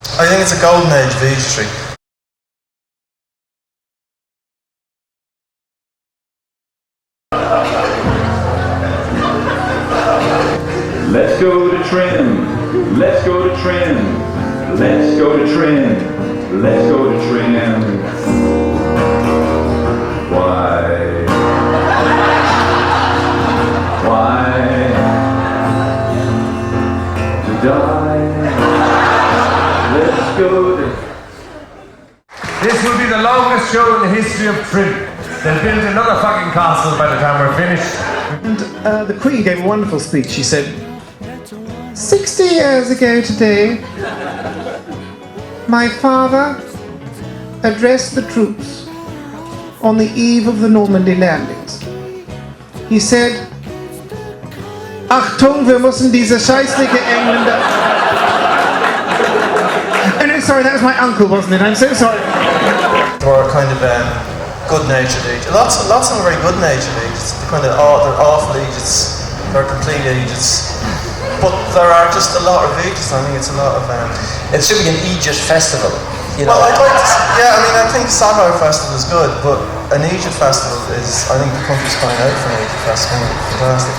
I think it's a golden age of Eastry. Let's go to Trim. Let's go to Trim. Let's go to Trim. Let's go to Trim. Why? To die? Let's go to... This will be the longest show in the history of Trim. They'll build another fucking castle by the time we're finished. And the Queen gave a wonderful speech. She said, 60 years ago today, my father addressed the troops on the eve of the Normandy landings. He said, Achtung, wir müssen diese scheißliche Engländer... Oh no, sorry, that was my uncle, wasn't it? I'm so sorry. They were kind of good-natured agents. Lots of them are very good-natured agents. They're awful agents. They're complete agents. But there are just a lot of agents. I think it's a lot of... It should be an Aegis festival. You know? Well, I'd like to... I think the Satire Festival is good, but an Aegis festival is... I think the country's crying out for an Aegis festival. Fantastic.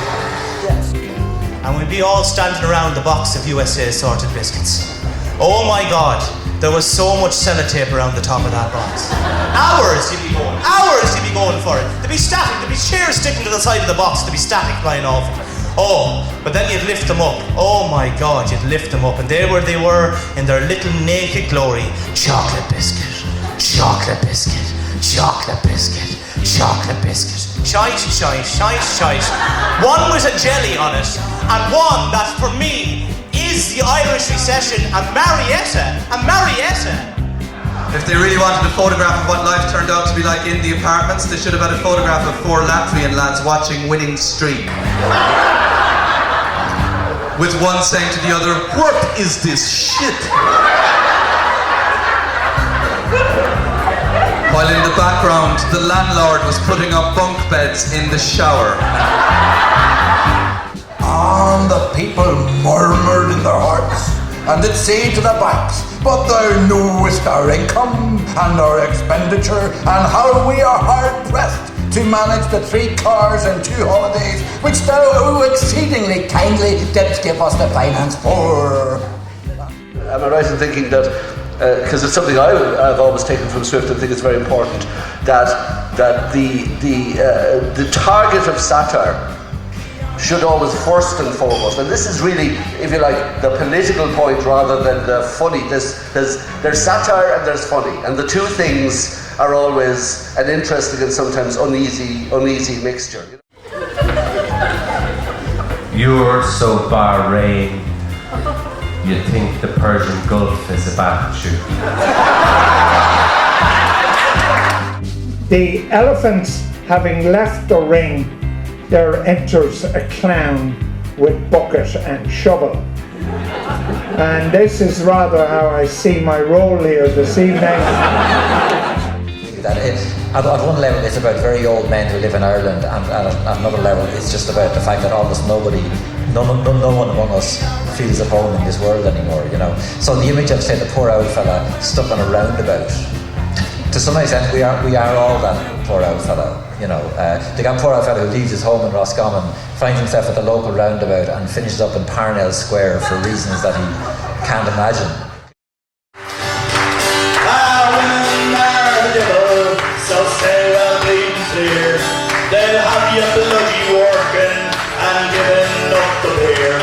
And we'd be all standing around the box of USA assorted biscuits. Oh my God, there was so much sellotape around the top of that box. Hours you'd be going for it. There'd be static, there'd be chairs sticking to the side of the box, there'd be static flying off them. Oh, but then you'd lift them up. Oh my God, you'd lift them up, and there they were in their little naked glory. Chocolate biscuit, chocolate biscuit, chocolate biscuit, chocolate biscuit. Shite. One was a jelly on it, and one that for me is the Irish Recession, a Marietta. If they really wanted a photograph of what life turned out to be like in the apartments, they should have had a photograph of 4 Latvian lads watching Winning Streak. With one saying to the other, what is this shit? While in the background, the landlord was putting up bunk beds in the shower. And the people murmured in their hearts, and did say to the banks, but thou knowest our income and our expenditure, and how we are hard pressed to manage the 3 cars and 2 holidays, which thou exceedingly kindly didst give us the finance for. Am I right in thinking that, because it's something I've always taken from Swift and think it's very important, that the target of satire should always first and foremost, and this is really, if you like, the political point rather than the funny. There's satire and there's funny, and the two things are always an interesting and sometimes uneasy mixture. You're so Bahrain, you think the Persian Gulf is a battleship. The elephants having left the ring, there enters a clown with bucket and shovel. And this is rather how I see my role here this evening. At one level it's about very old men who live in Ireland, and at another level it's just about the fact that almost no one among us feels at home in this world anymore, you know. So the image of, say, the poor old fella stuck on a roundabout, to some extent we are all that poor old fella, you know. The poor old fella who leaves his home in Roscommon, finds himself at the local roundabout and finishes up in Parnell Square for reasons that he can't imagine. So say well bleeding clear, they'll have you bloody working and giving up the beer.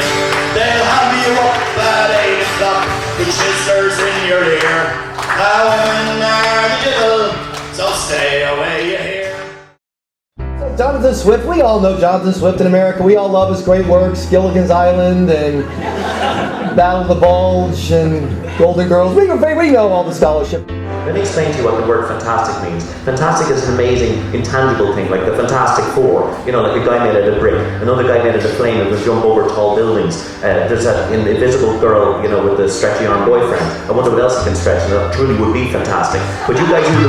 They'll have you up at 8 o'clock with chisellers in your ear. Our women are the devil, so stay away you hear. Jonathan Swift, we all know Jonathan Swift in America. We all love his great works, Gilligan's Island and Battle of the Bulge and Golden Girls. We know all the scholarship. Let me explain to you what the word fantastic means. Fantastic is an amazing, intangible thing, like the Fantastic Four. You know, like a guy made out of brick, another guy made out of flame and would jump over tall buildings. There's an invisible girl, you know, with a stretchy arm boyfriend. I wonder what else he can stretch, and that truly would be fantastic. But you guys use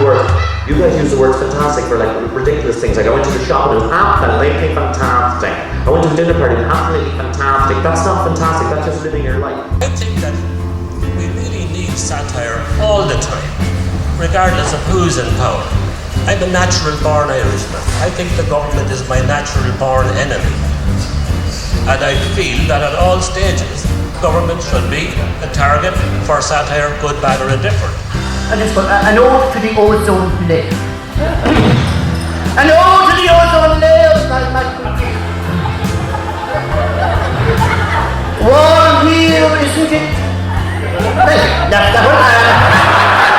the word fantastic for like ridiculous things. Like I went to the shop and it was absolutely fantastic. I went to a dinner party and absolutely fantastic. That's not fantastic, that's just living your life. I think that we really need satire all the time, regardless of who's in power. I'm a natural-born Irishman. I think the government is my natural-born enemy. And I feel that at all stages, government should be a target for satire, good, bad, or indifferent. And it's got an ode to the ozone layer. An ode to the ozone layer, warm here, isn't it? That's the one.